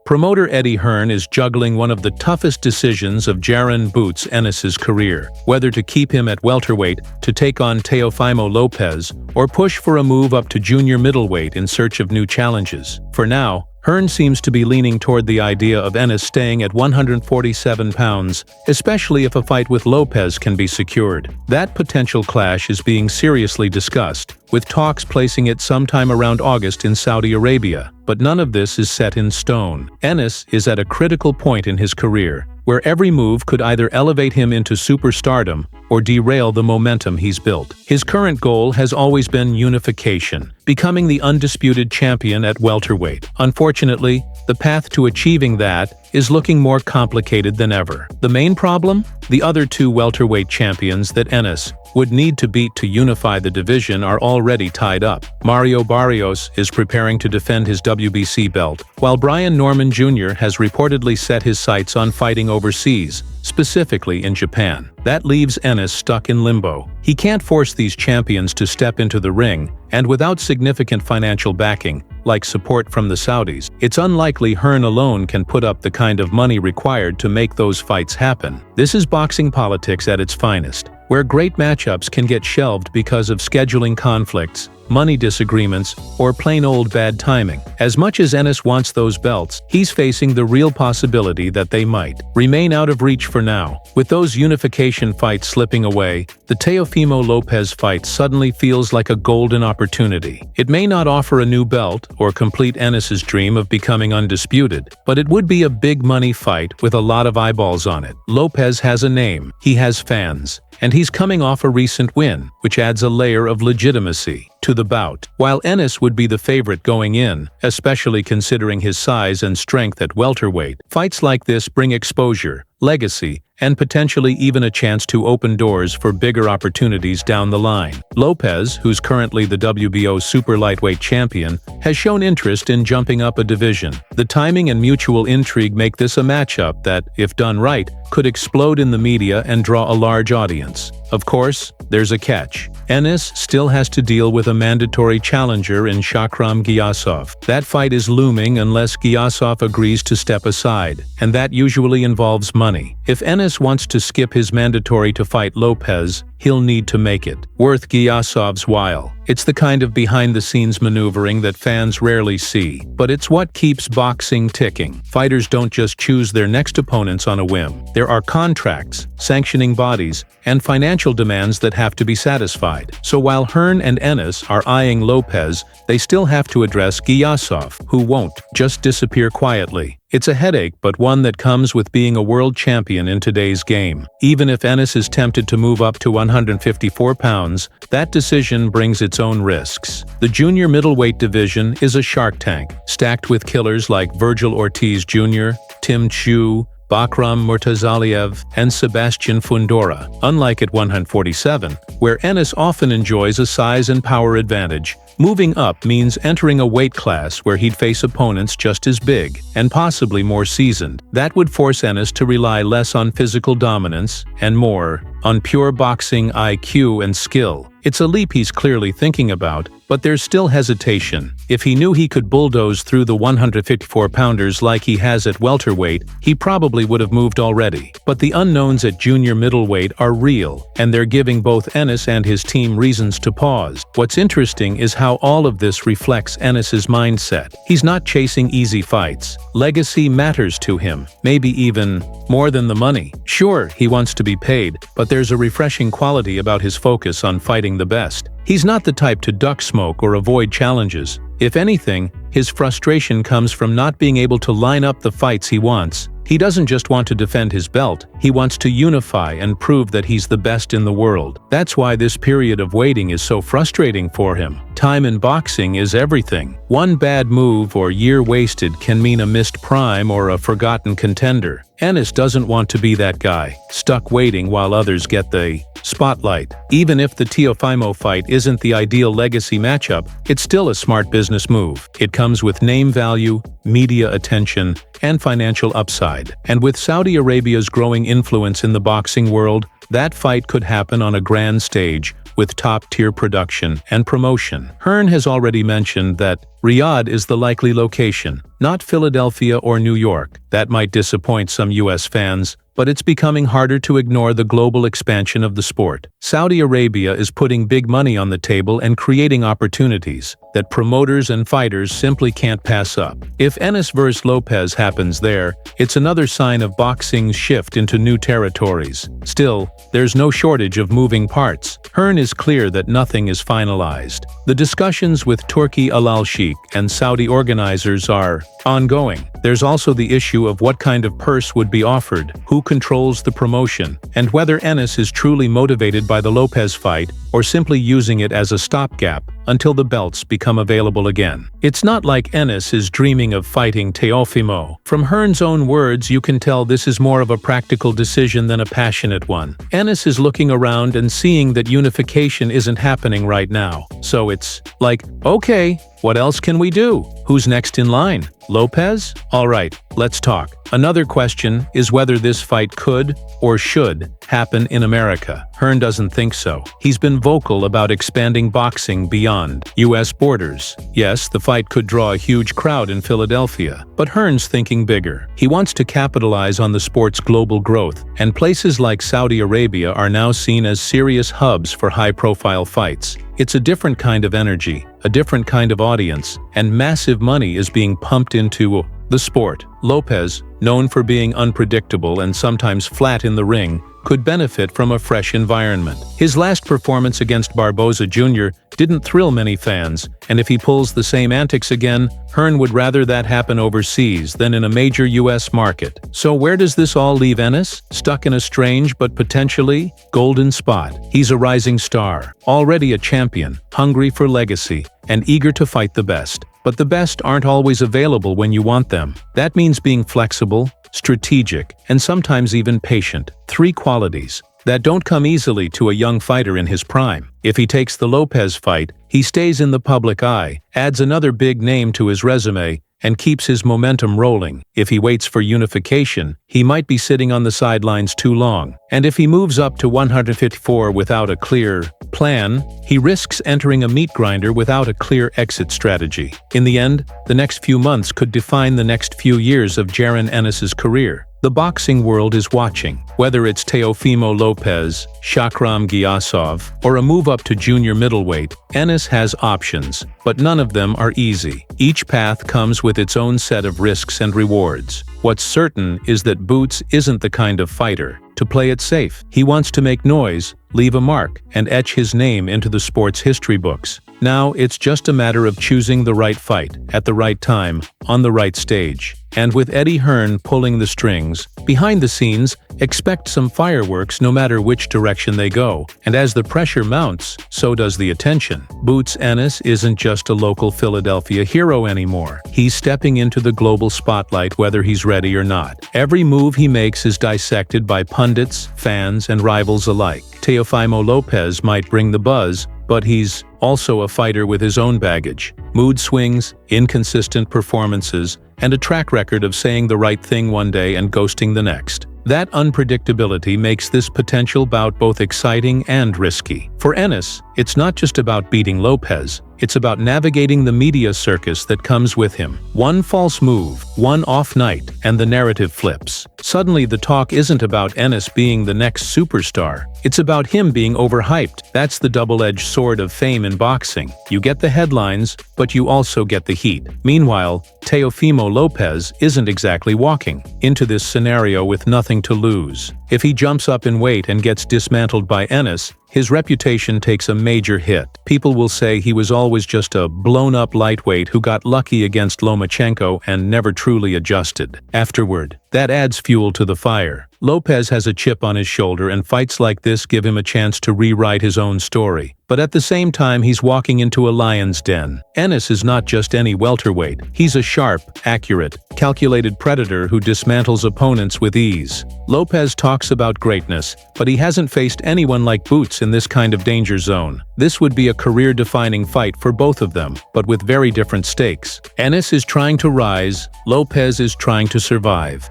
Promoter Eddie Hearn is juggling one of the toughest decisions of Jaron "Boots" Ennis's career, whether to keep him at welterweight to take on Teofimo Lopez or push for a move up to junior middleweight in search of new challenges. For now, Hearn seems to be leaning toward the idea of Ennis staying at 147 pounds, especially if a fight with Lopez can be secured. That potential clash is being seriously discussed, with talks placing it sometime around August in Saudi Arabia, but none of this is set in stone. Ennis is at a critical point in his career, where every move could either elevate him into superstardom or derail the momentum he's built. His current goal has always been unification, becoming the undisputed champion at welterweight. Unfortunately, the path to achieving that is looking more complicated than ever. The main problem? The other two welterweight champions that Ennis would need to beat to unify the division are already tied up. Mario Barrios is preparing to defend his WBC belt, while Brian Norman Jr. has reportedly set his sights on fighting overseas, specifically in Japan. That leaves Ennis stuck in limbo. He can't force these champions to step into the ring, and without significant financial backing, like support from the Saudis, it's unlikely Hearn alone can put up the kind of money required to make those fights happen. This is boxing politics at its finest, where great matchups can get shelved because of scheduling conflicts, money disagreements, or plain old bad timing. As much as Ennis wants those belts, he's facing the real possibility that they might remain out of reach for now. With those unification fights slipping away, the Teofimo Lopez fight suddenly feels like a golden opportunity. It may not offer a new belt or complete Ennis's dream of becoming undisputed, but it would be a big money fight with a lot of eyeballs on it. Lopez has a name, he has fans, and he's coming off a recent win, which adds a layer of legitimacy to the bout. While Ennis would be the favorite going in, especially considering his size and strength at welterweight, fights like this bring exposure, legacy, and potentially even a chance to open doors for bigger opportunities down the line. Lopez, who's currently the WBO super lightweight champion, has shown interest in jumping up a division. The timing and mutual intrigue make this a matchup that, if done right, could explode in the media and draw a large audience. Of course, there's a catch. Ennis still has to deal with a mandatory challenger in Shakram Giyasov. That fight is looming unless Giyasov agrees to step aside, and that usually involves money. If Ennis wants to skip his mandatory to fight Lopez, he'll need to make it worth Giyasov's while. It's the kind of behind-the-scenes maneuvering that fans rarely see, but it's what keeps boxing ticking. Fighters don't just choose their next opponents on a whim. There are contracts, sanctioning bodies, and financial demands that have to be satisfied. So while Hearn and Ennis are eyeing Lopez, they still have to address Giyasov, who won't just disappear quietly. It's a headache, but one that comes with being a world champion in today's game. Even if Ennis is tempted to move up to 154 pounds, that decision brings its own risks. The junior middleweight division is a shark tank, stacked with killers like Virgil Ortiz Jr., Tim Chu, Bakram Murtazaliev, and Sebastian Fundora. Unlike at 147, where Ennis often enjoys a size and power advantage, moving up means entering a weight class where he'd face opponents just as big, and possibly more seasoned. That would force Ennis to rely less on physical dominance and more on pure boxing IQ and skill. It's a leap he's clearly thinking about, but there's still hesitation. If he knew he could bulldoze through the 154-pounders like he has at welterweight, he probably would have moved already. But the unknowns at junior middleweight are real, and they're giving both Ennis and his team reasons to pause. What's interesting is how all of this reflects Ennis's mindset. He's not chasing easy fights. Legacy matters to him, maybe even more than the money. Sure, he wants to be paid, but there's a refreshing quality about his focus on fighting the best. He's not the type to duck smoke or avoid challenges. If anything, his frustration comes from not being able to line up the fights he wants. He doesn't just want to defend his belt, he wants to unify and prove that he's the best in the world. That's why this period of waiting is so frustrating for him. Time in boxing is everything. One bad move or year wasted can mean a missed prime or a forgotten contender. Ennis doesn't want to be that guy, stuck waiting while others get the spotlight. Even if the Teofimo fight isn't the ideal legacy matchup, it's still a smart business move. It comes with name value, media attention, and financial upside. And with Saudi Arabia's growing influence in the boxing world, that fight could happen on a grand stage with top-tier production and promotion. Hearn has already mentioned that Riyadh is the likely location, not Philadelphia or New York. That might disappoint some US fans, but it's becoming harder to ignore the global expansion of the sport. Saudi Arabia is putting big money on the table and creating opportunities that promoters and fighters simply can't pass up. If Ennis vs. Lopez happens there, it's another sign of boxing's shift into new territories. Still, there's no shortage of moving parts. Hearn is clear that nothing is finalized. The discussions with Turki Al Sheikh and Saudi organizers are ongoing. There's also the issue of what kind of purse would be offered, who controls the promotion, and whether Ennis is truly motivated by the Lopez fight or simply using it as a stopgap until the belts become available again. It's not like Ennis is dreaming of fighting Teofimo. From Hearn's own words, you can tell this is more of a practical decision than a passionate one. Ennis is looking around and seeing that unification isn't happening right now. So it's like, okay, what else can we do? Who's next in line? Lopez? Alright, let's talk. Another question is whether this fight could or should happen in America. Hearn doesn't think so. He's been vocal about expanding boxing beyond US borders. Yes, the fight could draw a huge crowd in Philadelphia, but Hearn's thinking bigger. He wants to capitalize on the sport's global growth, and places like Saudi Arabia are now seen as serious hubs for high-profile fights. It's a different kind of energy, a different kind of audience, and massive money is being pumped into the sport. Lopez, known for being unpredictable and sometimes flat in the ring, could benefit from a fresh environment. His last performance against Barboza Jr. didn't thrill many fans, and if he pulls the same antics again, Hearn would rather that happen overseas than in a major US market. So where does this all leave Ennis? Stuck in a strange but potentially golden spot. He's a rising star, already a champion, hungry for legacy, and eager to fight the best. But the best aren't always available when you want them. That means being flexible, strategic, and sometimes even patient. 3 qualities that don't come easily to a young fighter in his prime. If he takes the Lopez fight, he stays in the public eye, adds another big name to his resume, and keeps his momentum rolling. If he waits for unification, he might be sitting on the sidelines too long. And if he moves up to 154 without a clear plan, he risks entering a meat grinder without a clear exit strategy. In the end, the next few months could define the next few years of Jaron Ennis's career. The boxing world is watching. Whether it's Teofimo Lopez, Shakram Giyasov, or a move up to junior middleweight, Ennis has options, but none of them are easy. Each path comes with its own set of risks and rewards. What's certain is that Boots isn't the kind of fighter to play it safe. He wants to make noise, leave a mark, and etch his name into the sport's history books. Now, it's just a matter of choosing the right fight, at the right time, on the right stage. And with Eddie Hearn pulling the strings, behind the scenes, expect some fireworks no matter which direction they go. And as the pressure mounts, so does the attention. Boots Ennis isn't just a local Philadelphia hero anymore. He's stepping into the global spotlight whether he's ready or not. Every move he makes is dissected by pundits, fans, and rivals alike. Teofimo Lopez might bring the buzz, but he's also a fighter with his own baggage. Mood swings, inconsistent performances, and a track record of saying the right thing one day and ghosting the next. That unpredictability makes this potential bout both exciting and risky. For Ennis, it's not just about beating Lopez, it's about navigating the media circus that comes with him. One false move, one off night, and the narrative flips. Suddenly the talk isn't about Ennis being the next superstar. It's about him being overhyped. That's the double-edged sword of fame in boxing. You get the headlines, but you also get the heat. Meanwhile, Teofimo Lopez isn't exactly walking into this scenario with nothing to lose. If he jumps up in weight and gets dismantled by Ennis, his reputation takes a major hit. People will say he was always just a blown-up lightweight who got lucky against Lomachenko and never truly adjusted. Afterward, that adds fuel to the fire. Lopez has a chip on his shoulder, and fights like this give him a chance to rewrite his own story. But at the same time, he's walking into a lion's den. Ennis is not just any welterweight. He's a sharp, accurate, calculated predator who dismantles opponents with ease. Lopez talks about greatness, but he hasn't faced anyone like Boots in this kind of danger zone. This would be a career-defining fight for both of them, but with very different stakes. Ennis is trying to rise, Lopez is trying to survive.